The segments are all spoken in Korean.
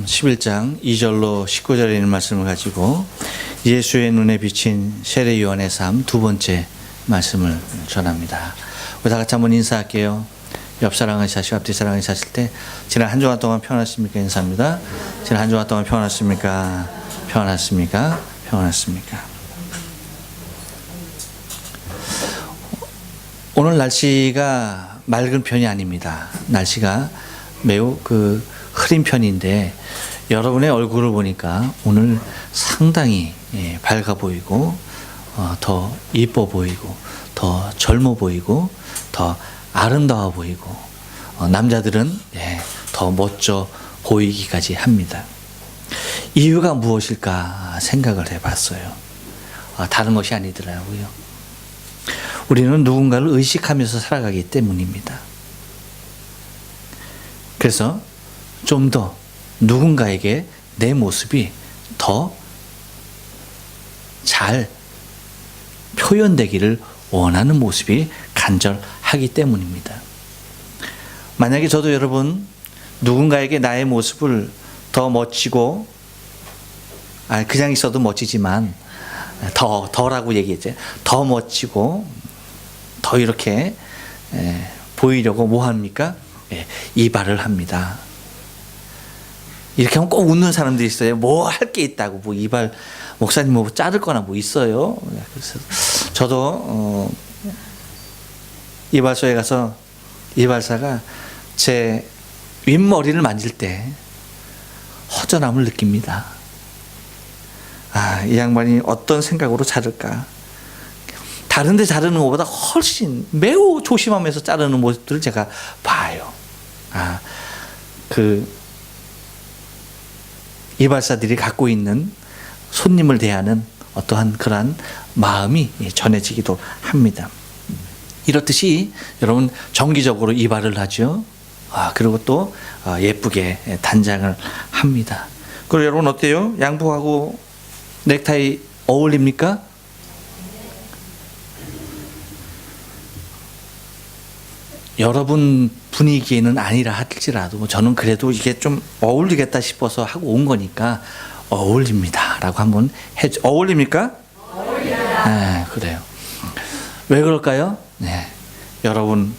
요한복음 11장 2절로 19절에 있는 말씀을 가지고 예수의 눈에 비친 세례 요한의 삶 두 번째 말씀을 전합니다. 우리 다 같이 한번 인사할게요. 옆 사랑을 사시고 앞뒤 사랑을 사실 때 지난 한 주간 동안 평안하십니까? 인사합니다. 지난 한 주간 동안 평안하십니까? 평안하십니까? 평안하십니까? 오늘 날씨가 맑은 편이 아닙니다. 날씨가 매우 흐린 편인데 여러분의 얼굴을 보니까 오늘 상당히 밝아 보이고 더 이뻐 보이고 더 젊어 보이고 더 아름다워 보이고 남자들은 더 멋져 보이기까지 합니다. 이유가 무엇일까 생각을 해봤어요. 다른 것이 아니더라고요. 우리는 누군가를 의식하면서 살아가기 때문입니다. 그래서 좀 더 누군가에게 내 모습이 더 잘 표현되기를 원하는 모습이 간절하기 때문입니다. 만약에 저도 여러분 누군가에게 나의 모습을 더 멋지고 그냥 있어도 멋지지만 더라고 얘기했죠. 더 멋지고 더 이렇게 보이려고 뭐 합니까? 이발을 합니다. 이렇게 하면 꼭 웃는 사람들이 있어요. 뭐 할 게 있다고, 뭐 이발, 목사님 뭐 자를 거나 뭐 있어요. 그래서 저도 이발소에 가서 이발사가 제 윗머리를 만질 때 허전함을 느낍니다. 이 양반이 어떤 생각으로 자를까? 다른 데 자르는 것보다 훨씬 매우 조심하면서 자르는 모습들을 제가 봐요. 이발사들이 갖고 있는 손님을 대하는 어떠한 그러한 마음이 전해지기도 합니다. 이렇듯이 여러분 정기적으로 이발을 하죠. 그리고 또 예쁘게 단장을 합니다. 그리고 여러분 어때요? 양복하고 넥타이 어울립니까? 여러분 분위기에는 아니라 할지라도 저는 그래도 이게 좀 어울리겠다 싶어서 하고 온 거니까 어울립니다 라고 한번 해줘. 어울립니까? 어울립니다. 네, 그래요. 왜 그럴까요? 여러분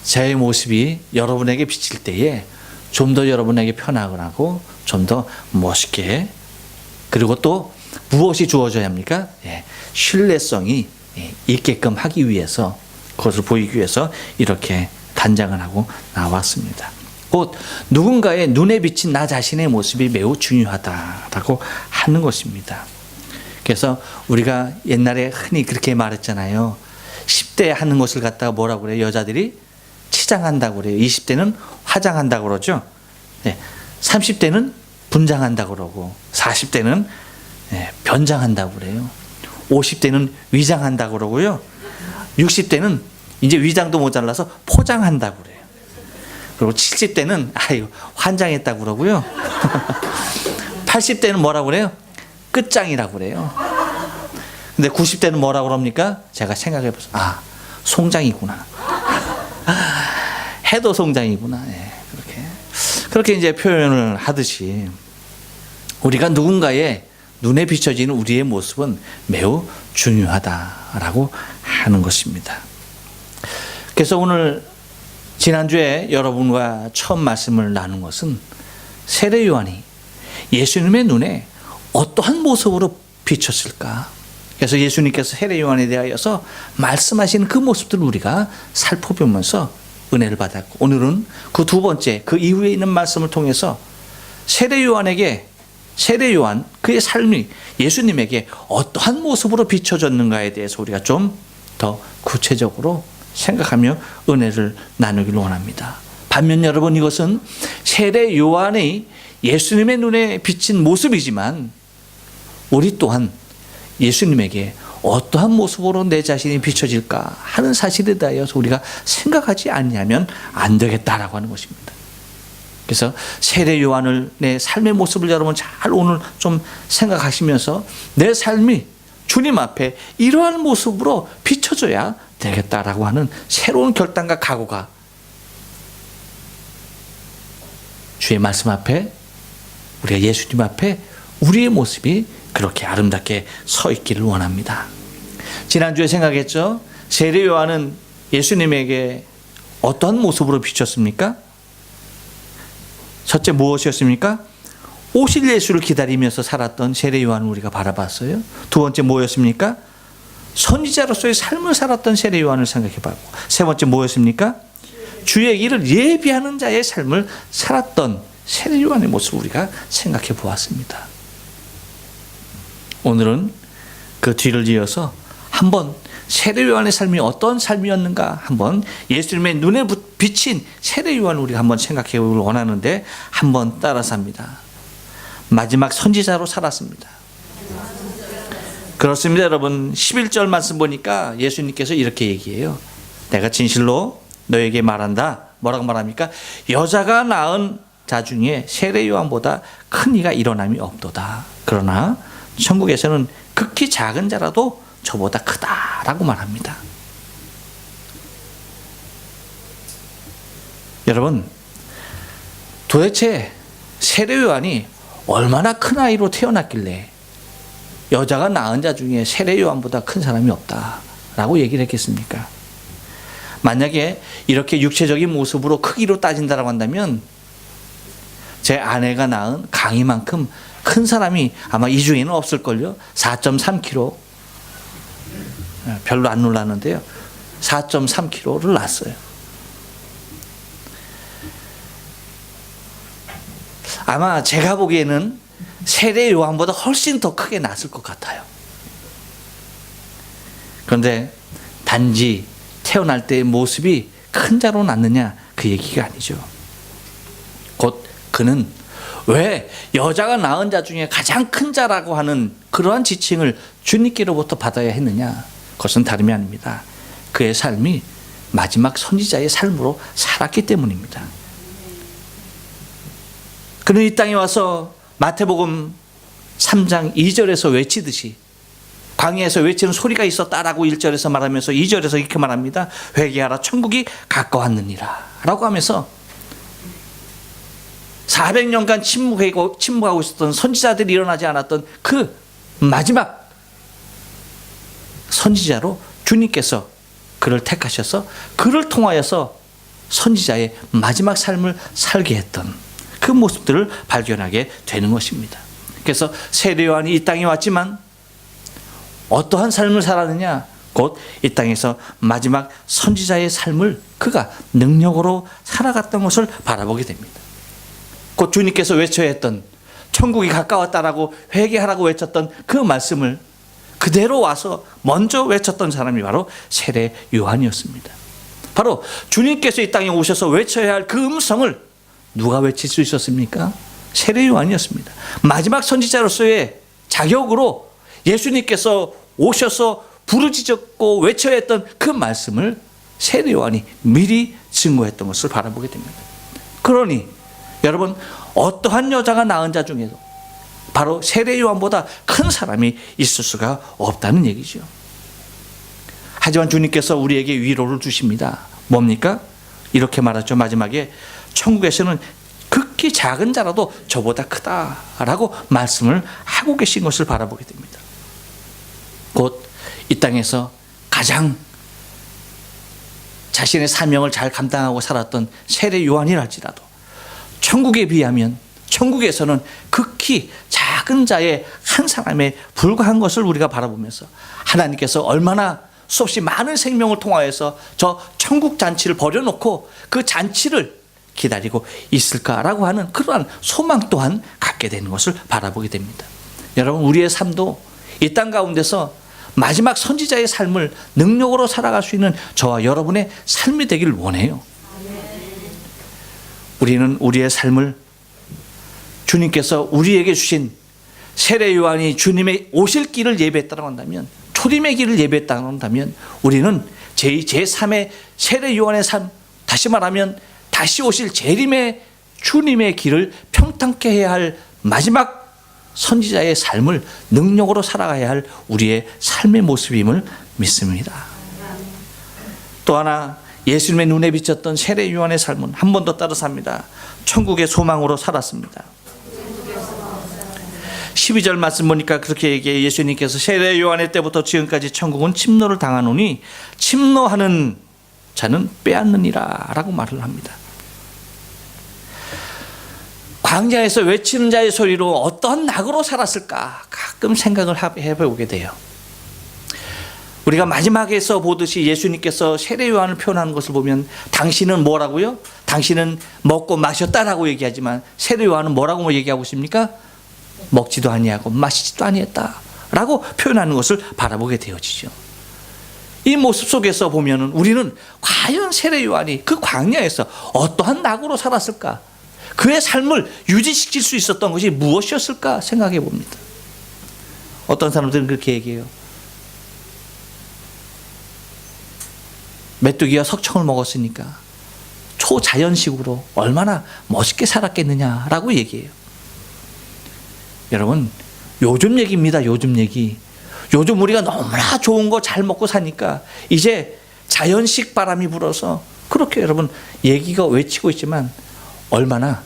제 모습이 여러분에게 비칠 때에 좀 더 여러분에게 편하고 좀 더 멋있게, 그리고 또 무엇이 주어져야 합니까? 신뢰성이 있게끔 하기 위해서, 그것을 보이기 위해서 이렇게 단장을 하고 나왔습니다. 곧 누군가의 눈에 비친 나 자신의 모습이 매우 중요하다라고 하는 것입니다. 그래서 우리가 옛날에 흔히 그렇게 말했잖아요. 10대 하는 것을 갖다가 뭐라고 그래요? 여자들이 치장한다고 그래요. 20대는 화장한다고 그러죠. 30대는 분장한다고 그러고 40대는 변장한다고 그래요. 50대는 위장한다고 그러고요. 60대는 이제 위장도 모자라서 포장한다고 그래요. 그리고 70대는 환장했다고 그러고요. 80대는 뭐라고 그래요? 끝장이라고 그래요. 근데 90대는 뭐라고 그럽니까? 제가 생각해 보세요. 송장이구나. 해도 송장이구나. 그렇게 이제 표현을 하듯이 우리가 누군가의 눈에 비춰지는 우리의 모습은 매우 중요하다라고 하는 것입니다. 그래서 오늘 지난주에 여러분과 처음 말씀을 나눈 것은 세례 요한이 예수님의 눈에 어떠한 모습으로 비쳤을까? 그래서 예수님께서 세례 요한에 대하여서 말씀하시는 그 모습들을 우리가 살펴보면서 은혜를 받았고, 오늘은 그 두 번째, 그 이후에 있는 말씀을 통해서 세례 요한 그의 삶이 예수님에게 어떠한 모습으로 비춰졌는가에 대해서 우리가 좀 더 구체적으로 생각하며 은혜를 나누기를 원합니다. 반면 여러분, 이것은 세례 요한의 예수님의 눈에 비친 모습이지만 우리 또한 예수님에게 어떠한 모습으로 내 자신이 비춰질까 하는 사실에 대해서 우리가 생각하지 않으면 안 되겠다라고 하는 것입니다. 그래서 세례 요한을, 내 삶의 모습을 여러분 잘 오늘 좀 생각하시면서 내 삶이 주님 앞에 이러한 모습으로 비춰져야 되겠다라고 하는 새로운 결단과 각오가 주의 말씀 앞에, 우리가 예수님 앞에 우리의 모습이 그렇게 아름답게 서 있기를 원합니다. 지난주에 생각했죠. 세례 요한은 예수님에게 어떤 모습으로 비쳤습니까? 첫째 무엇이었습니까? 오실 예수를 기다리면서 살았던 세례 요한을 우리가 바라봤어요. 두 번째 뭐였습니까? 선지자로서의 삶을 살았던 세례 요한을 생각해봤고, 세 번째 뭐였습니까? 주의 길을 예비하는 자의 삶을 살았던 세례 요한의 모습을 우리가 생각해 보았습니다. 오늘은 그 뒤를 이어서 한번 세례 요한의 삶이 어떤 삶이었는가 한번 예수님의 눈에 비친 세례 요한을 우리가 한번 생각해 보길 원하는데, 한번 따라서 합니다. 마지막 선지자로 살았습니다. 그렇습니다. 여러분, 11절 말씀 보니까 예수님께서 이렇게 얘기해요. 내가 진실로 너에게 말한다. 뭐라고 말합니까? 여자가 낳은 자 중에 세례 요한보다 큰 이가 일어남이 없도다. 그러나 천국에서는 극히 작은 자라도 저보다 크다라고 말합니다. 여러분, 도대체 세례 요한이 얼마나 큰 아이로 태어났길래 여자가 낳은 자 중에 세례 요한보다 큰 사람이 없다라고 얘기를 했겠습니까? 만약에 이렇게 육체적인 모습으로 크기로 따진다라고 한다면 제 아내가 낳은 강희만큼 큰 사람이 아마 이 중에는 없을걸요. 4.3kg, 별로 안 놀랐는데요, 4.3kg를 낳았어요. 아마 제가 보기에는 세례 요한보다 훨씬 더 크게 낳았을 것 같아요. 그런데 단지 태어날 때의 모습이 큰 자로 낳느냐, 그 얘기가 아니죠. 곧 그는 왜 여자가 낳은 자 중에 가장 큰 자라고 하는 그러한 지칭을 주님께로부터 받아야 했느냐, 그것은 다름이 아닙니다. 그의 삶이 마지막 선지자의 삶으로 살았기 때문입니다. 그는 이 땅에 와서 마태복음 3장 2절에서 외치듯이 광야에서 외치는 소리가 있었다라고 1절에서 말하면서 2절에서 이렇게 말합니다. 회개하라, 천국이 가까웠느니라 라고 하면서 400년간 침묵하고 있었던 선지자들이 일어나지 않았던 그 마지막 선지자로 주님께서 그를 택하셔서 그를 통하여서 선지자의 마지막 삶을 살게 했던 그 모습들을 발견하게 되는 것입니다. 그래서 세례 요한이 이 땅에 왔지만 어떠한 삶을 살았느냐, 곧 이 땅에서 마지막 선지자의 삶을 그가 능력으로 살아갔던 것을 바라보게 됩니다. 곧 주님께서 외쳐야 했던 천국이 가까웠다라고 회개하라고 외쳤던 그 말씀을 그대로 와서 먼저 외쳤던 사람이 바로 세례 요한이었습니다. 바로 주님께서 이 땅에 오셔서 외쳐야 할 그 음성을 누가 외칠 수 있었습니까? 세례 요한이었습니다. 마지막 선지자로서의 자격으로 예수님께서 오셔서 부르짖었고 외쳐야 했던 그 말씀을 세례 요한이 미리 증거했던 것을 바라보게 됩니다. 그러니 여러분, 어떠한 여자가 낳은 자 중에도 바로 세례 요한보다 큰 사람이 있을 수가 없다는 얘기죠. 하지만 주님께서 우리에게 위로를 주십니다. 뭡니까? 이렇게 말하죠. 마지막에 천국에서는 극히 작은 자라도 저보다 크다라고 말씀을 하고 계신 것을 바라보게 됩니다. 곧 이 땅에서 가장 자신의 사명을 잘 감당하고 살았던 세례 요한이랄지라도 천국에 비하면 천국에서는 극히 작은 자의 한 사람에 불과한 것을 우리가 바라보면서 하나님께서 얼마나 수없이 많은 생명을 통하여서 저 천국 잔치를 벌여놓고 그 잔치를 기다리고 있을까라고 하는 그러한 소망 또한 갖게 되는 것을 바라보게 됩니다. 여러분, 우리의 삶도 이 땅 가운데서 마지막 선지자의 삶을 능력으로 살아갈 수 있는 저와 여러분의 삶이 되기를 원해요. 우리는 우리의 삶을 주님께서 우리에게 주신 세례 요한이 주님의 오실 길을 예배했다고 한다면, 초림의 길을 예배했다고 한다면, 우리는 제3의 세례 요한의 삶, 다시 말하면 다시 오실 재림의 주님의 길을 평탄케 해야 할 마지막 선지자의 삶을 능력으로 살아가야 할 우리의 삶의 모습임을 믿습니다. 또 하나, 예수님의 눈에 비쳤던 세례 요한의 삶은 한 번 더 따라서 합니다. 천국의 소망으로 살았습니다. 12절 말씀 보니까 그렇게 얘기해. 예수님께서 세례 요한의 때부터 지금까지 천국은 침노를 당하노니 침노하는 자는 빼앗느니라 라고 말을 합니다. 광야에서 외치는 자의 소리로 어떤 낙으로 살았을까 가끔 생각을 해보게 돼요. 우리가 마지막에서 보듯이 예수님께서 세례 요한을 표현하는 것을 보면 당신은 뭐라고요? 당신은 먹고 마셨다라고 얘기하지만 세례 요한은 뭐라고 얘기하고 있습니까? 먹지도 아니하고 마시지도 아니했다라고 표현하는 것을 바라보게 되어지죠. 이 모습 속에서 보면은 우리는 과연 세례 요한이 그 광야에서 어떠한 낙으로 살았을까? 그의 삶을 유지시킬 수 있었던 것이 무엇이었을까 생각해 봅니다. 어떤 사람들은 그렇게 얘기해요. 메뚜기와 석청을 먹었으니까 초자연식으로 얼마나 멋있게 살았겠느냐라고 얘기해요. 여러분, 요즘 얘기입니다. 요즘 얘기. 요즘 우리가 너무나 좋은 거 잘 먹고 사니까 이제 자연식 바람이 불어서 그렇게 여러분 얘기가 외치고 있지만 얼마나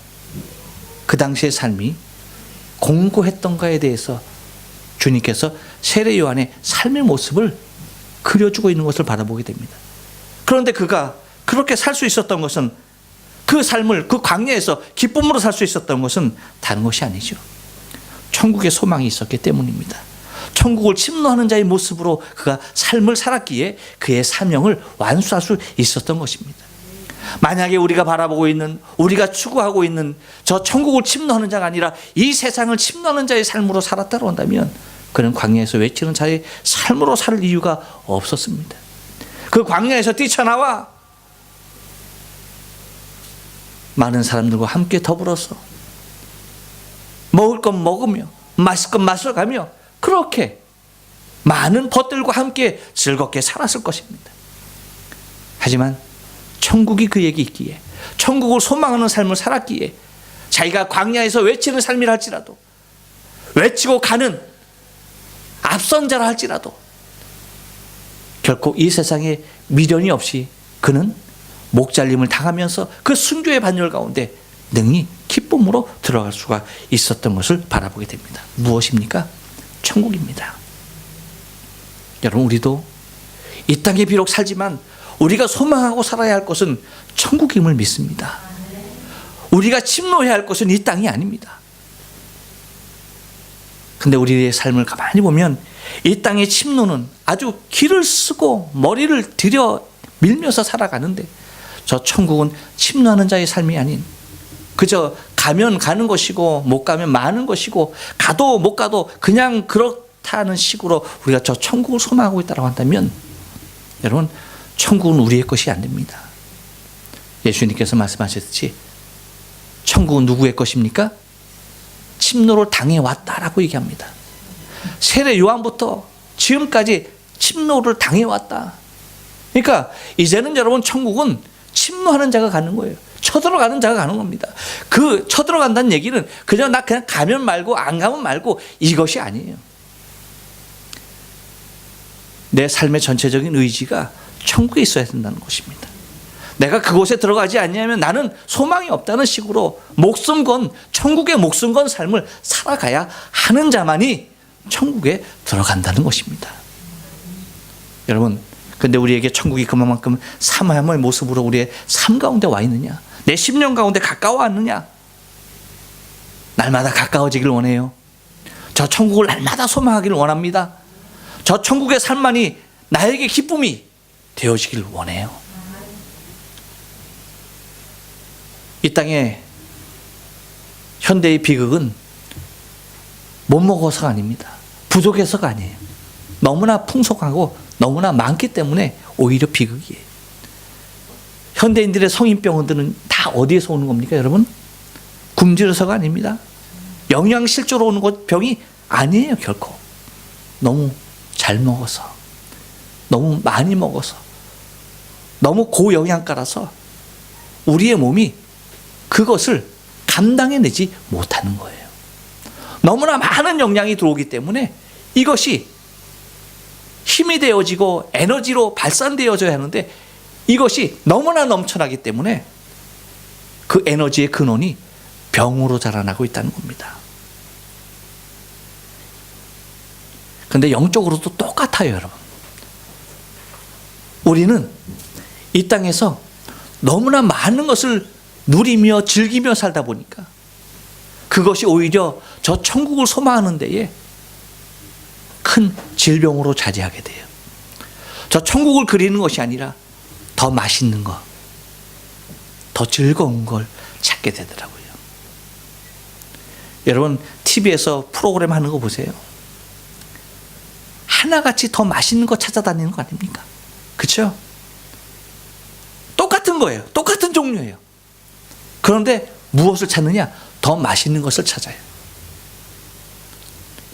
그 당시의 삶이 공고했던가에 대해서 주님께서 세례 요한의 삶의 모습을 그려주고 있는 것을 바라보게 됩니다. 그런데 그가 그렇게 살 수 있었던 것은, 그 삶을 그 광야에서 기쁨으로 살 수 있었던 것은 다른 것이 아니죠. 천국의 소망이 있었기 때문입니다. 천국을 침노하는 자의 모습으로 그가 삶을 살았기에 그의 사명을 완수할 수 있었던 것입니다. 만약에 우리가 바라보고 있는, 우리가 추구하고 있는 저 천국을 침노하는 자가 아니라 이 세상을 침노하는 자의 삶으로 살았다고 한다면 그는 광야에서 외치는 자의 삶으로 살 이유가 없었습니다. 그 광야에서 뛰쳐나와 많은 사람들과 함께 더불어서 먹을 것 먹으며 마실 것 마셔가며 그렇게 많은 벗들과 함께 즐겁게 살았을 것입니다. 하지만 천국이 그에게 있기에, 천국을 소망하는 삶을 살았기에 자기가 광야에서 외치는 삶이라 할지라도, 외치고 가는 앞선 자라 할지라도 결코 이 세상에 미련이 없이 그는 목잘림을 당하면서 그 순교의 반열 가운데 능히 기쁨으로 들어갈 수가 있었던 것을 바라보게 됩니다. 무엇입니까? 천국입니다. 여러분, 우리도 이 땅에 비록 살지만 우리가 소망하고 살아야 할 것은 천국임을 믿습니다. 우리가 침노해야 할 것은 이 땅이 아닙니다. 근데 우리의 삶을 가만히 보면 이 땅의 침노는 아주 길을 쓰고 머리를 들여 밀면서 살아가는데 저 천국은 침노하는 자의 삶이 아닌 그저 가면 가는 것이고 못 가면 마는 것이고 가도 못 가도 그냥 그렇다는 식으로 우리가 저 천국을 소망하고 있다고 한다면 여러분, 천국은 우리의 것이 안 됩니다. 예수님께서 말씀하셨듯이 천국은 누구의 것입니까? 침노를 당해왔다라고 얘기합니다. 세례 요한부터 지금까지 침노를 당해왔다. 그러니까 이제는 여러분 천국은 침노하는 자가 가는 거예요. 쳐들어가는 자가 가는 겁니다. 그 쳐들어간다는 얘기는 그냥 나 그냥 가면 말고 안 가면 말고 이것이 아니에요. 내 삶의 전체적인 의지가 천국에 있어야 된다는 것입니다. 내가 그곳에 들어가지 않냐면 나는 소망이 없다는 식으로 목숨 건, 천국에 목숨 건 삶을 살아가야 하는 자만이 천국에 들어간다는 것입니다. 여러분, 근데 우리에게 천국이 그만큼 사모함의 모습으로 우리의 삶 가운데 와 있느냐? 내 10년 가운데 가까워왔느냐? 날마다 가까워지길 원해요. 저 천국을 날마다 소망하기를 원합니다. 저 천국의 삶만이 나에게 기쁨이 되어지길 원해요. 이 땅의 현대의 비극은 못 먹어서가 아닙니다. 부족해서가 아니에요. 너무나 풍성하고 너무나 많기 때문에 오히려 비극이에요. 현대인들의 성인병원들은 다 어디에서 오는 겁니까, 여러분? 굶주려서가 아닙니다. 영양실조로 오는 것 병이 아니에요, 결코. 너무 잘 먹어서, 너무 많이 먹어서, 너무 고영양가라서 우리의 몸이 그것을 감당해내지 못하는 거예요. 너무나 많은 영양이 들어오기 때문에 이것이 힘이 되어지고 에너지로 발산되어져야 하는데 이것이 너무나 넘쳐나기 때문에 그 에너지의 근원이 병으로 자라나고 있다는 겁니다. 그런데 영적으로도 똑같아요, 여러분. 우리는 이 땅에서 너무나 많은 것을 누리며 즐기며 살다 보니까 그것이 오히려 저 천국을 소망하는 데에 큰 질병으로 자리하게 돼요. 저 천국을 그리는 것이 아니라 더 맛있는 것, 더 즐거운 걸 찾게 되더라고요. 여러분, TV에서 프로그램 하는 거 보세요. 하나같이 더 맛있는 거 찾아다니는 거 아닙니까? 그렇죠? 똑같은 거예요. 똑같은 종류예요. 그런데 무엇을 찾느냐? 더 맛있는 것을 찾아요.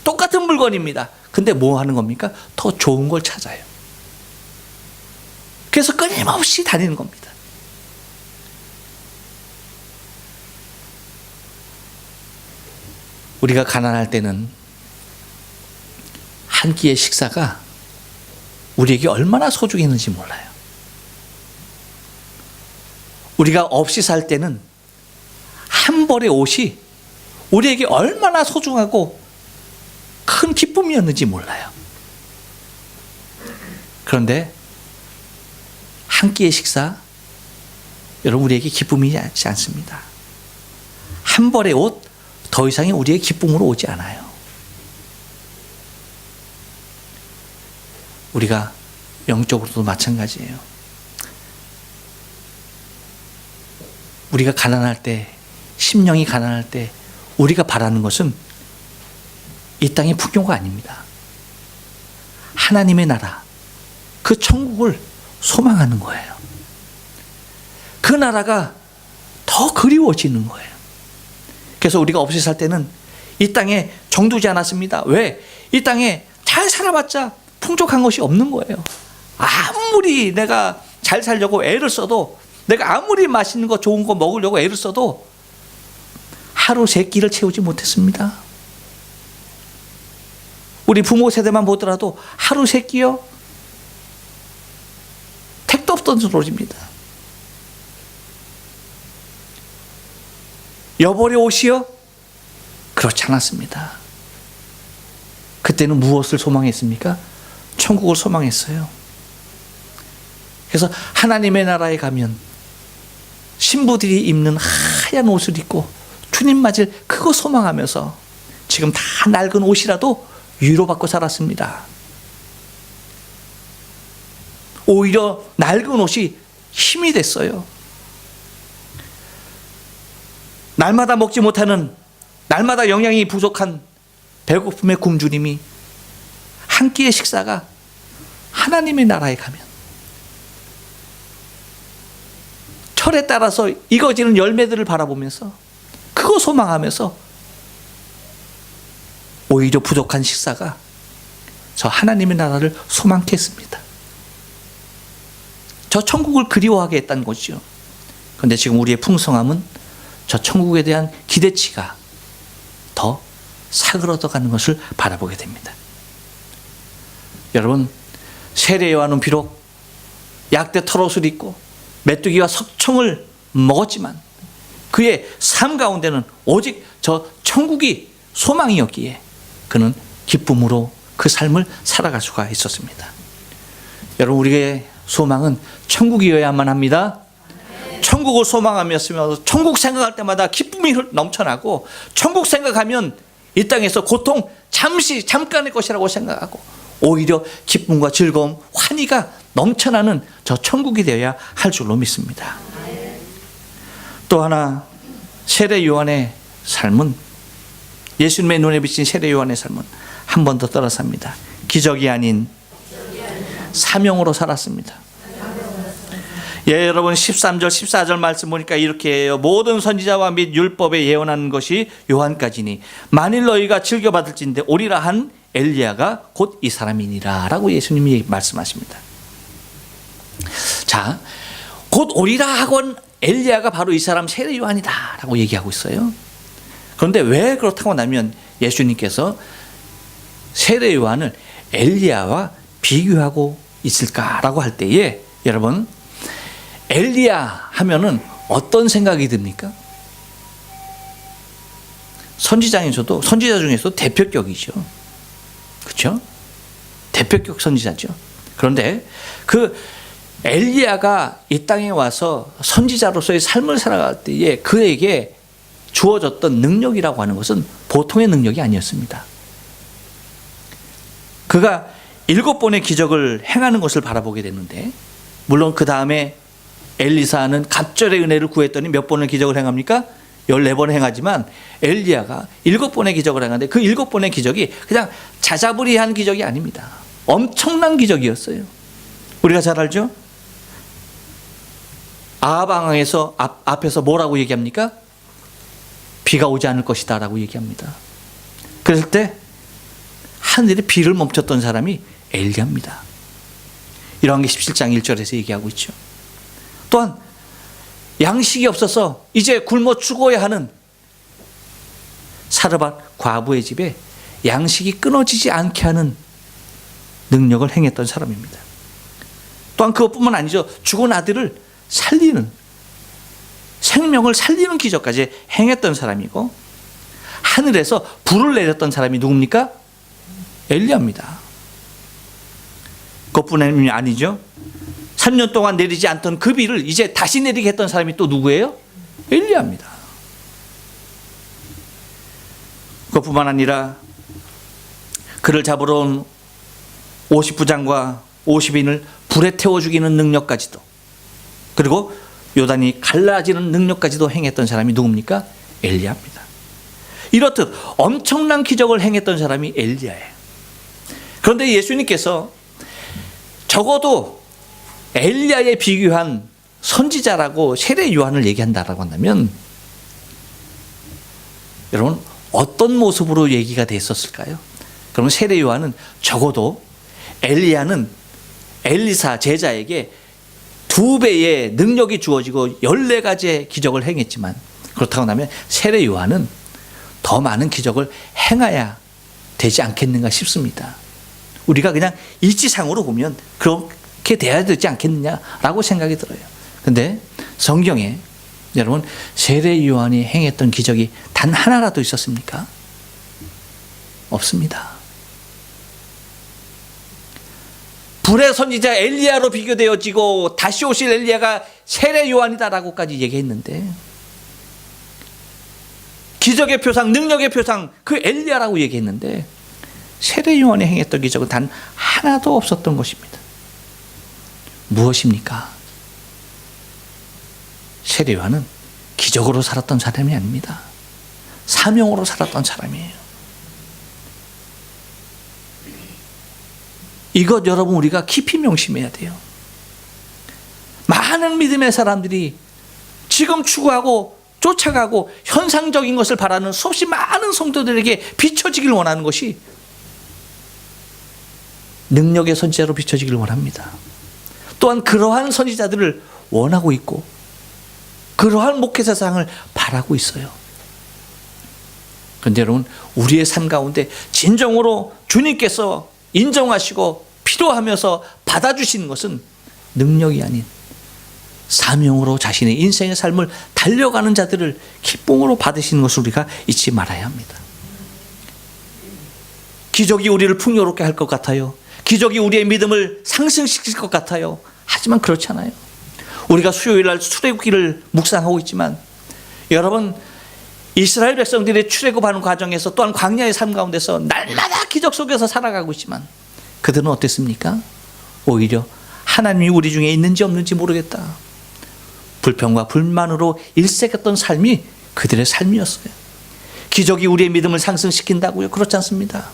똑같은 물건입니다. 근데 뭐 하는 겁니까? 더 좋은 걸 찾아요. 그래서 끊임없이 다니는 겁니다. 우리가 가난할 때는 한 끼의 식사가 우리에게 얼마나 소중했는지 몰라요. 우리가 없이 살 때는 한 벌의 옷이 우리에게 얼마나 소중하고 큰 기쁨이었는지 몰라요. 그런데 한 끼의 식사, 여러분, 우리에게 기쁨이지 않습니다. 한 벌의 옷, 더 이상이 우리의 기쁨으로 오지 않아요. 우리가 영적으로도 마찬가지예요. 우리가 가난할 때, 심령이 가난할 때 우리가 바라는 것은 이 땅의 풍요가 아닙니다. 하나님의 나라, 그 천국을 소망하는 거예요. 그 나라가 더 그리워지는 거예요. 그래서 우리가 없이 살 때는 이 땅에 정두지 않았습니다. 왜? 이 땅에 잘 살아봤자 풍족한 것이 없는 거예요. 아무리 내가 잘 살려고 애를 써도, 내가 아무리 맛있는 거 좋은 거 먹으려고 애를 써도 하루 세 끼를 채우지 못했습니다. 우리 부모 세대만 보더라도 하루 세 끼요? 택도 없던 소리입니다. 여벌의 옷이요? 그렇지 않았습니다. 그때는 무엇을 소망했습니까? 천국을 소망했어요. 그래서 하나님의 나라에 가면 신부들이 입는 하얀 옷을 입고 주님 맞을 그거 소망하면서 지금 다 낡은 옷이라도 위로받고 살았습니다. 오히려 낡은 옷이 힘이 됐어요. 날마다 먹지 못하는, 날마다 영양이 부족한 배고픔의 굶주림이 한 끼의 식사가 하나님의 나라에 가면 철에 따라서 익어지는 열매들을 바라보면서 그거 소망하면서 오히려 부족한 식사가 저 하나님의 나라를 소망케 했습니다. 저 천국을 그리워하게 했다는 거죠. 그런데 지금 우리의 풍성함은 저 천국에 대한 기대치가 더 사그러져가는 것을 바라보게 됩니다. 여러분, 세례 요한은 비록 약대 털옷을 입고 메뚜기와 석청을 먹었지만 그의 삶 가운데는 오직 저 천국이 소망이었기에 그는 기쁨으로 그 삶을 살아갈 수가 있었습니다. 여러분, 우리의 소망은 천국이어야만 합니다. 천국을 소망하면서 천국 생각할 때마다 기쁨이 넘쳐나고, 천국 생각하면 이 땅에서 고통 잠깐의 것이라고 생각하고 오히려 기쁨과 즐거움, 환희가 넘쳐나는 저 천국이 되어야 할 줄로 믿습니다. 또 하나, 세례 요한의 삶은, 예수님의 눈에 비친 세례 요한의 삶은 한 번 더 떠나삽니다. 기적이 아닌 사명으로 살았습니다. 예, 여러분, 13절 14절 말씀 보니까 이렇게 해요. 모든 선지자와 및 율법에 예언한 것이 요한까지니 만일 너희가 즐겨받을진대 오리라 한 엘리야가 곧 이 사람이니라 라고 예수님이 말씀하십니다. 자, 곧 오리라 하곤 엘리야가 바로 이 사람 세례 요한이다 라고 얘기하고 있어요. 그런데 왜 그렇다고 나면 예수님께서 세례 요한을 엘리야와 비교하고 있을까라고 할 때에, 여러분, 엘리야 하면은 어떤 생각이 듭니까? 선지자 중에서도 대표격이죠. 그렇죠? 대표격 선지자죠. 그런데 그 엘리야가 이 땅에 와서 선지자로서의 삶을 살아갈 때에 그에게 주어졌던 능력이라고 하는 것은 보통의 능력이 아니었습니다. 그가 7번의 기적을 행하는 것을 바라보게 됐는데, 물론 그 다음에 엘리사는 갑절의 은혜를 구했더니 몇 번의 기적을 행합니까? 14번 행하지만 엘리야가 7번의 기적을 행하는데 그 7번의 기적이 그냥 자자부리한 기적이 아닙니다. 엄청난 기적이었어요. 우리가 잘 알죠? 아합 왕에서 앞에서 뭐라고 얘기합니까? 비가 오지 않을 것이다 라고 얘기합니다. 그랬을 때 하늘에 비를 멈췄던 사람이 엘리야입니다. 열왕기 17장 1절에서 얘기하고 있죠. 또한 양식이 없어서 이제 굶어 죽어야 하는 사르밧 과부의 집에 양식이 끊어지지 않게 하는 능력을 행했던 사람입니다. 또한 그것뿐만 아니죠. 죽은 아들을 살리는, 생명을 살리는 기적까지 행했던 사람이고, 하늘에서 불을 내렸던 사람이 누굽니까? 엘리야입니다. 그것뿐만이 아니죠. 3년 동안 내리지 않던 그 비를 이제 다시 내리게 했던 사람이 또 누구예요? 엘리야입니다. 그것뿐만 아니라 그를 잡으러 온 50부장과 50인을 불에 태워 죽이는 능력까지도, 그리고 요단이 갈라지는 능력까지도 행했던 사람이 누굽니까? 엘리야입니다. 이렇듯 엄청난 기적을 행했던 사람이 엘리야예요. 그런데 예수님께서 적어도 엘리야에 비교한 선지자라고 세례 요한을 얘기한다라고 한다면, 여러분 어떤 모습으로 얘기가 됐었을까요? 그러면 세례 요한은 적어도 엘리야는 엘리사 제자에게 2배의 능력이 주어지고 14가지의 기적을 행했지만, 그렇다고 하면 세례 요한은 더 많은 기적을 행해야 되지 않겠는가 싶습니다. 우리가 그냥 이치상으로 보면 그렇게 돼야 되지 않겠느냐라고 생각이 들어요. 그런데 성경에 여러분 세례 요한이 행했던 기적이 단 하나라도 있었습니까? 없습니다. 불의 선지자 엘리야로 비교되어지고 다시 오실 엘리야가 세례 요한이다라고까지 얘기했는데, 기적의 표상, 능력의 표상 그 엘리야라고 얘기했는데 세례 요한이 행했던 기적은 단 하나도 없었던 것입니다. 무엇입니까? 세례 요한은 기적으로 살았던 사람이 아닙니다. 사명으로 살았던 사람이에요. 이것 여러분 우리가 깊이 명심해야 돼요. 많은 믿음의 사람들이 지금 추구하고 쫓아가고 현상적인 것을 바라는 수없이 많은 성도들에게 비춰지길 원하는 것이 능력의 선지자로 비춰지길 원합니다. 또한 그러한 선지자들을 원하고 있고 그러한 목회자상을 바라고 있어요. 그런데 여러분 우리의 삶 가운데 진정으로 주님께서 인정하시고 필요하면서 받아주시는 것은 능력이 아닌 사명으로 자신의 인생의 삶을 달려가는 자들을 기쁨으로 받으시는 것을 우리가 잊지 말아야 합니다. 기적이 우리를 풍요롭게 할 것 같아요. 기적이 우리의 믿음을 상승시킬 것 같아요. 하지만 그렇지 않아요. 우리가 수요일날 출애굽기를 묵상하고 있지만 여러분 이스라엘 백성들의 출애굽하는 과정에서 또한 광야의 삶 가운데서 날마다 기적 속에서 살아가고 있지만 그들은 어땠습니까? 오히려 하나님이 우리 중에 있는지 없는지 모르겠다. 불평과 불만으로 일색했던 삶이 그들의 삶이었어요. 기적이 우리의 믿음을 상승시킨다고요? 그렇지 않습니다.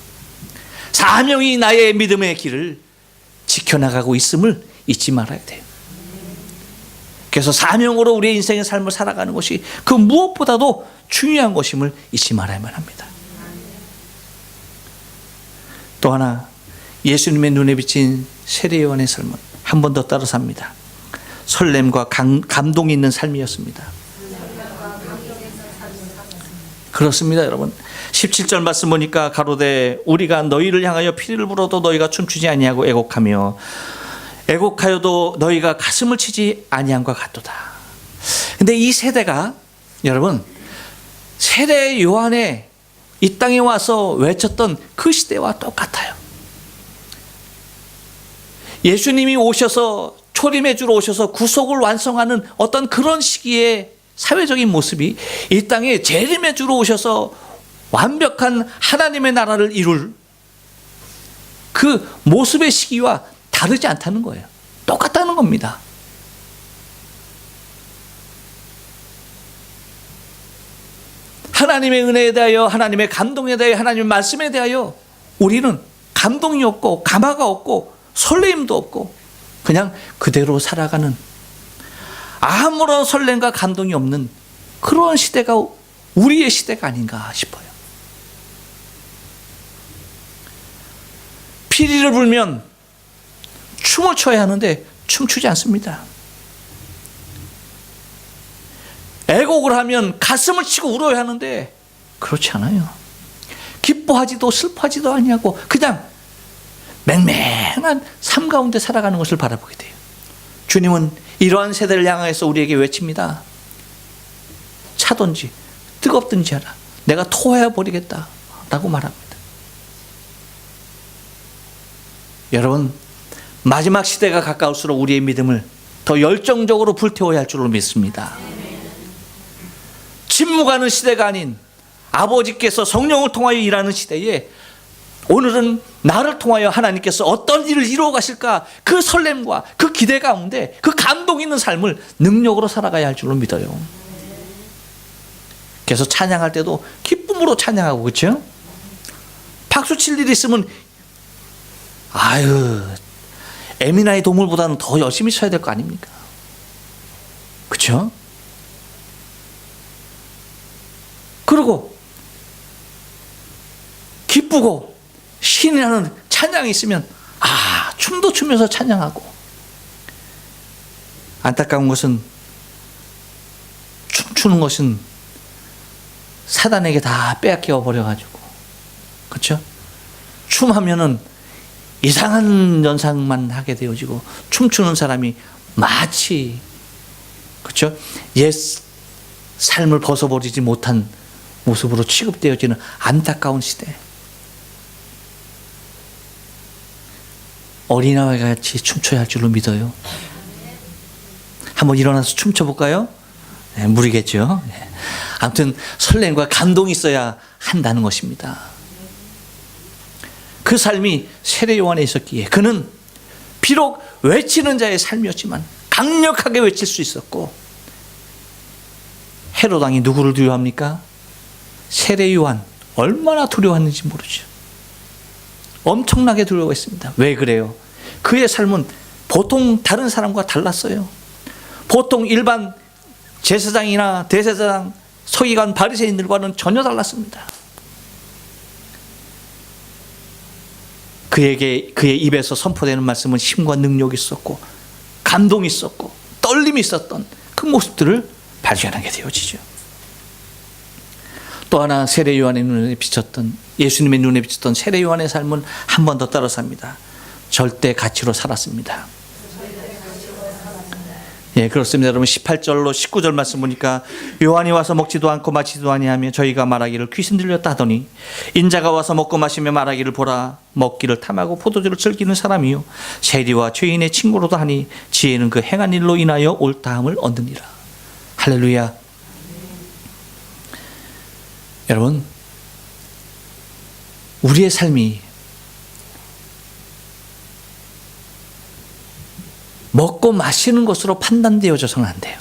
사명이 나의 믿음의 길을 지켜나가고 있음을 잊지 말아야 돼요. 그래서 사명으로 우리의 인생의 삶을 살아가는 것이 그 무엇보다도 중요한 것임을 잊지 말아야만 합니다. 또 하나 예수님의 눈에 비친 세례 요한의 삶은 한 번 더 따라서 합니다. 설렘과 감동이 있는 삶이었습니다. 그렇습니다 여러분. 17절 말씀 보니까 가로되 우리가 너희를 향하여 피를 불어도 너희가 춤추지 아니하고 애곡하여도 너희가 가슴을 치지 아니함과 같도다. 근데 이 세대가 여러분 세례 요한의 이 땅에 와서 외쳤던 그 시대와 똑같아요. 예수님이 오셔서 초림의 주로 오셔서 구속을 완성하는 어떤 그런 시기의 사회적인 모습이 이 땅에 재림의 주로 오셔서 완벽한 하나님의 나라를 이룰 그 모습의 시기와 다르지 않다는 거예요. 똑같다는 겁니다. 하나님의 은혜에 대하여, 하나님의 감동에 대하여, 하나님의 말씀에 대하여 우리는 감동이 없고 감화가 없고 설레임도 없고 그냥 그대로 살아가는 아무런 설렘과 감동이 없는 그런 시대가 우리의 시대가 아닌가 싶어요. 피리를 불면 춤을 춰야 하는데 춤추지 않습니다. 애곡을 하면 가슴을 치고 울어야 하는데 그렇지 않아요. 기뻐하지도 슬퍼하지도 아니하고 그냥 맹맹한 삶 가운데 살아가는 것을 바라보게 돼요. 주님은 이러한 세대를 향해서 우리에게 외칩니다. 차든지 뜨겁든지 하라. 내가 토해 버리겠다 라고 말합니다. 여러분, 마지막 시대가 가까울수록 우리의 믿음을 더 열정적으로 불태워야 할 줄로 믿습니다. 침묵하는 시대가 아닌 아버지께서 성령을 통하여 일하는 시대에 오늘은 나를 통하여 하나님께서 어떤 일을 이루어 가실까, 그 설렘과 그 기대 가운데 그 감동 있는 삶을 능력으로 살아가야 할 줄로 믿어요. 그래서 찬양할 때도 기쁨으로 찬양하고, 그렇죠? 박수 칠 일이 있으면 아유, 에미나의 도물보다는 더 열심히 쳐야 될 거 아닙니까? 그렇죠? 그리고 기쁘고 신이 나는 찬양이 있으면 춤도 추면서 찬양하고. 안타까운 것은 춤추는 것은 사단에게 다 빼앗겨 버려가지고, 그렇죠? 춤하면은 이상한 연상만 하게 되어지고 춤추는 사람이 마치, 그렇죠? 옛 삶을 벗어버리지 못한 모습으로 취급되어지는 안타까운 시대. 어린아이와 같이 춤춰야 할 줄로 믿어요. 한번 일어나서 춤춰볼까요? 네, 무리겠죠. 네. 아무튼 설렘과 감동이 있어야 한다는 것입니다. 그 삶이 세례 요한에 있었기에 그는 비록 외치는 자의 삶이었지만 강력하게 외칠 수 있었고, 헤롯 왕이 누구를 두려워합니까? 세례 요한. 얼마나 두려워했는지 모르죠. 엄청나게 두려워했습니다. 왜 그래요? 그의 삶은 보통 다른 사람과 달랐어요. 보통 일반 제사장이나 대제사장, 서기관, 바리새인들과는 전혀 달랐습니다. 그의 입에서 선포되는 말씀은 힘과 능력이 있었고 감동이 있었고 떨림이 있었던 그 모습들을 발견하게 되어지죠. 또 하나 세례 요한의 눈에 비쳤던, 예수님의 눈에 비쳤던 세례 요한의 삶은 한 번 더 따라서 합니다. 절대 가치로 살았습니다. 예, 그렇습니다. 여러분 18절로 19절 말씀 보니까 요한이 와서 먹지도 않고 마시지도 아니하며 저희가 말하기를 귀신 들렸다 하더니 인자가 와서 먹고 마시며 말하기를 보라, 먹기를 탐하고 포도주를 즐기는 사람이요 세리와 죄인의 친구로도 하니 지혜는 그 행한 일로 인하여 옳다함을 얻느니라. 할렐루야. 여러분, 우리의 삶이 먹고 마시는 것으로 판단되어져서는 안 돼요.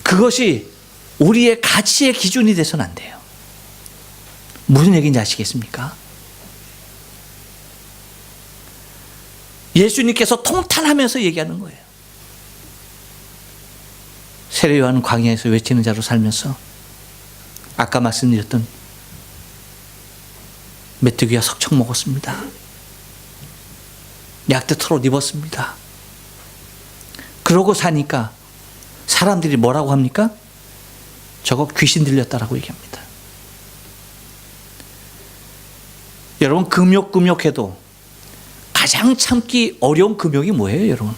그것이 우리의 가치의 기준이 돼서는 안 돼요. 무슨 얘기인지 아시겠습니까? 예수님께서 통탄하면서 얘기하는 거예요. 세례 요한은 광야에서 외치는 자로 살면서 아까 말씀드렸던 메뚜기와 석청 먹었습니다. 약대 털옷 입었습니다. 그러고 사니까 사람들이 뭐라고 합니까? 저거 귀신 들렸다라고 얘기합니다. 여러분, 금욕해도 가장 참기 어려운 금욕이 뭐예요, 여러분?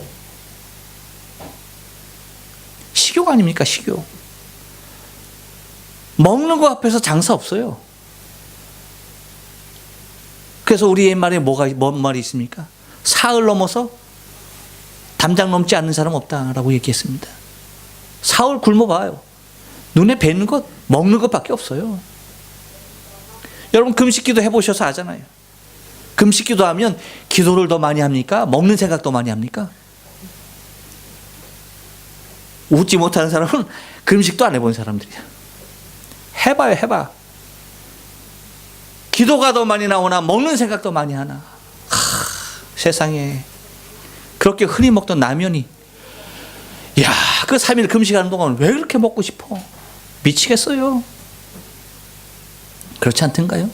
식욕 아닙니까? 식욕. 먹는 거 앞에서 장사 없어요. 그래서 우리 옛말에 뭔 말이 있습니까? 사흘 넘어서 담장 넘지 않는 사람 없다라고 얘기했습니다. 사흘 굶어봐요. 눈에 뵈는 것, 먹는 것밖에 없어요. 여러분 금식기도 해보셔서 아잖아요. 금식기도 하면 기도를 더 많이 합니까? 먹는 생각 더 많이 합니까? 웃지 못하는 사람은 금식도 안 해본 사람들이야. 해봐요, 해봐. 기도가 더 많이 나오나 먹는 생각 더 많이 하나. 세상에 그렇게 흔히 먹던 라면이, 야, 그 3일 금식하는 동안 왜 그렇게 먹고 싶어? 미치겠어요. 그렇지 않던가요?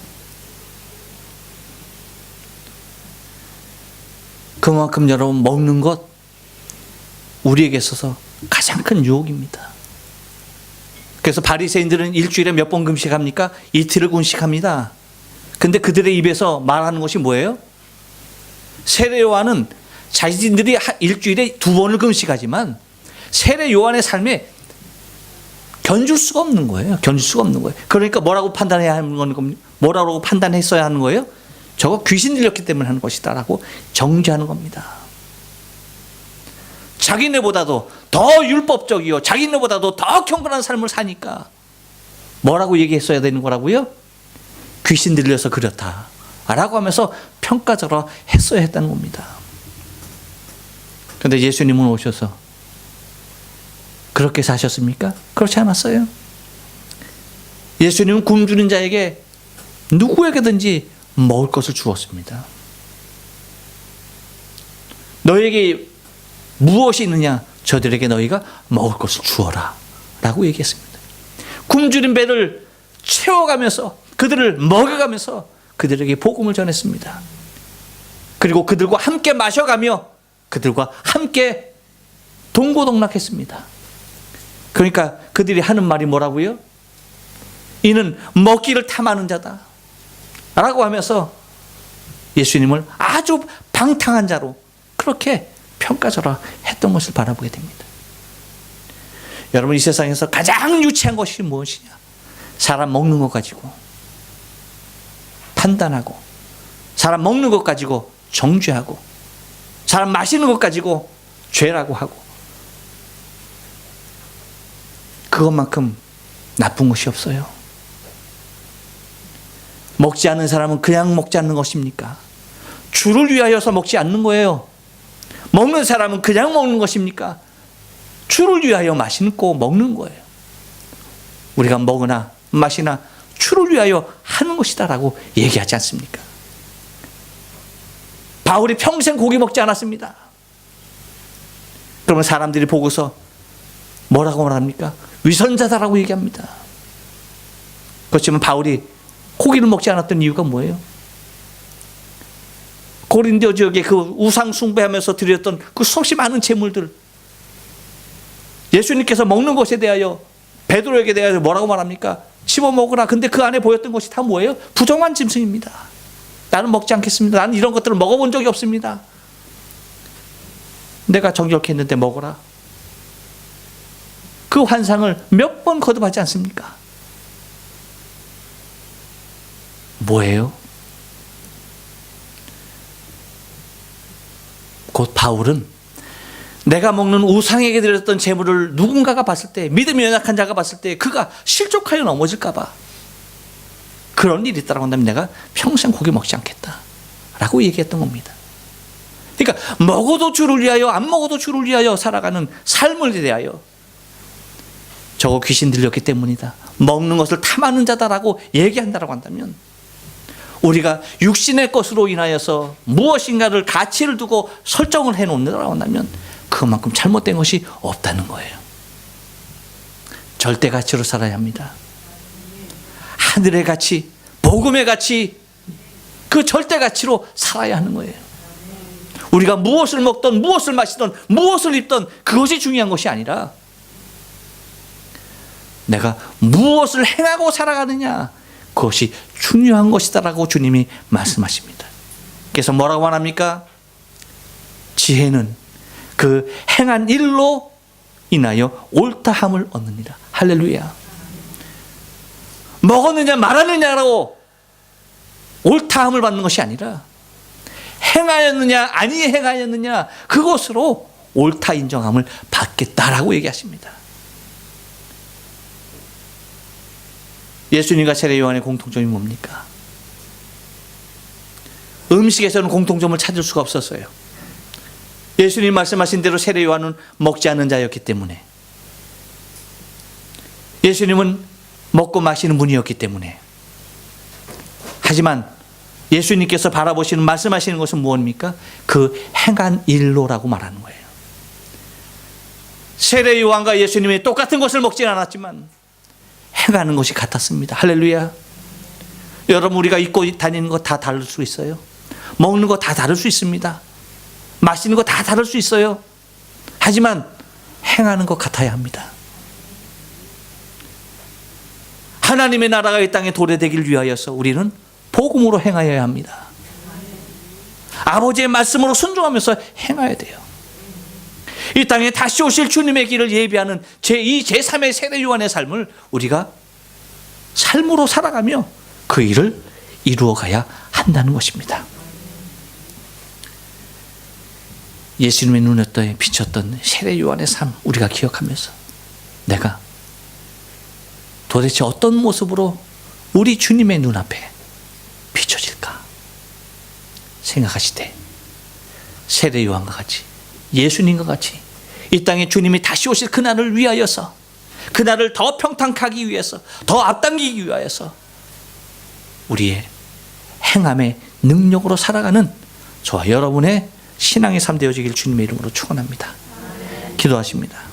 그만큼 여러분 먹는 것 우리에게 있어서 가장 큰 유혹입니다. 그래서 바리새인들은 일주일에 몇 번 금식합니까? 이틀을 금식합니다. 근데 그들의 입에서 말하는 것이 뭐예요? 세례 요한은 자신들이 일주일에 2번을 금식하지만 세례 요한의 삶에 견줄 수가 없는 거예요. 견줄 수가 없는 거예요. 그러니까 뭐라고 판단해야 하는 겁니까? 뭐라고 판단했어야 하는 거예요? 저거 귀신 들렸기 때문에 하는 것이다라고 정죄하는 겁니다. 자기네보다도 더 율법적이요, 자기네보다도 더 경건한 삶을 사니까 뭐라고 얘기했어야 되는 거라고요? 귀신 들려서 그렇다 라고 하면서 평가적으로 했어야 했다는 겁니다. 그런데 예수님은 오셔서 그렇게 사셨습니까? 그렇지 않았어요. 예수님은 굶주린 자에게 누구에게든지 먹을 것을 주었습니다. 너에게 무엇이 있느냐? 저들에게 너희가 먹을 것을 주어라 라고 얘기했습니다. 굶주린 배를 채워가면서 그들을 먹여가면서 그들에게 복음을 전했습니다. 그리고 그들과 함께 마셔가며 그들과 함께 동고동락했습니다. 그러니까 그들이 하는 말이 뭐라고요? 이는 먹기를 탐하는 자다 라고 하면서 예수님을 아주 방탕한 자로 그렇게 평가절하 했던 것을 바라보게 됩니다. 여러분, 이 세상에서 가장 유치한 것이 무엇이냐? 사람 먹는 것 가지고 판단하고, 사람 먹는 것 가지고 정죄하고, 사람 마시는 것 가지고 죄라고 하고, 그것만큼 나쁜 것이 없어요. 먹지 않는 사람은 그냥 먹지 않는 것입니까? 주를 위하여서 먹지 않는 거예요. 먹는 사람은 그냥 먹는 것입니까? 주를 위하여 마시고 먹는 거예요. 우리가 먹으나 마시나 주를 위하여 하는 것이다라고 얘기하지 않습니까? 바울이 평생 고기 먹지 않았습니다. 그러면 사람들이 보고서 뭐라고 말합니까? 위선자다라고 얘기합니다. 그렇지만 바울이 고기를 먹지 않았던 이유가 뭐예요? 고린도 지역에 그 우상 숭배하면서 드렸던 그 수없이 많은 제물들, 예수님께서 먹는 것에 대하여 베드로에게 대하여 뭐라고 말합니까? 집어 먹으라. 근데 그 안에 보였던 것이 다 뭐예요? 부정한 짐승입니다. 나는 먹지 않겠습니다. 나는 이런 것들을 먹어본 적이 없습니다. 내가 정결케 했는데 먹어라. 그 환상을 몇 번 거듭하지 않습니까? 뭐예요? 곧 바울은 내가 먹는 우상에게 드렸던 제물을 누군가가 봤을 때, 믿음이 연약한 자가 봤을 때 그가 실족하여 넘어질까 봐 그런 일이 있다고 한다면 내가 평생 고기 먹지 않겠다 라고 얘기했던 겁니다. 그러니까 먹어도 주를 위하여 안 먹어도 주를 위하여 살아가는 삶을 대하여 저거 귀신 들렸기 때문이다, 먹는 것을 탐하는 자다라고 얘기한다고 한다면, 우리가 육신의 것으로 인하여서 무엇인가를 가치를 두고 설정을 해놓는다고 한다면 그만큼 잘못된 것이 없다는 거예요. 절대 가치로 살아야 합니다. 하늘의 가치, 복음의 가치, 그 절대 가치로 살아야 하는 거예요. 우리가 무엇을 먹던 무엇을 마시던 무엇을 입던 그것이 중요한 것이 아니라 내가 무엇을 행하고 살아가느냐, 그것이 중요한 것이다라고 주님이 말씀하십니다. 그래서 뭐라고 말합니까? 지혜는 그 행한 일로 인하여 옳다함을 얻느니라. 할렐루야. 먹었느냐 말았느냐라고 옳다함을 받는 것이 아니라 행하였느냐 아니 행하였느냐 그것으로 옳다 인정함을 받겠다라고 얘기하십니다. 예수님과 세례 요한의 공통점이 뭡니까? 음식에서는 공통점을 찾을 수가 없었어요. 예수님 말씀하신 대로 세례 요한은 먹지 않는 자였기 때문에, 예수님은 먹고 마시는 분이었기 때문에. 하지만 예수님께서 바라보시는 말씀하시는 것은 무엇입니까? 그 행한 일로라고 말하는 거예요. 세례 요한과 예수님이 똑같은 것을 먹지는 않았지만 행하는 것이 같았습니다. 할렐루야. 여러분, 우리가 입고 다니는 거 다 다를 수 있어요. 먹는 거 다 다를 수 있습니다. 마시는 거 다 다를 수 있어요. 하지만 행하는 것 같아야 합니다. 하나님의 나라가 이 땅에 도래되길 위하여서 우리는 복음으로 행하여야 합니다. 아버지의 말씀으로 순종하면서 행해야 돼요. 이 땅에 다시 오실 주님의 길을 예비하는 제2, 제3의 세례 요한의 삶을 우리가 삶으로 살아가며 그 일을 이루어가야 한다는 것입니다. 예수님의 눈에 비쳤던 세례 요한의 삶 우리가 기억하면서 내가 도대체 어떤 모습으로 우리 주님의 눈앞에 비춰질까 생각하시되 세례 요한과 같이, 예수님과 같이 이 땅에 주님이 다시 오실 그날을 위하여서, 그날을 더 평탄케 하기 위해서, 더 앞당기기 위하여서 우리의 행함의 능력으로 살아가는 저와 여러분의 신앙의 삶 되어지길 주님의 이름으로 축원합니다. 기도하십니다.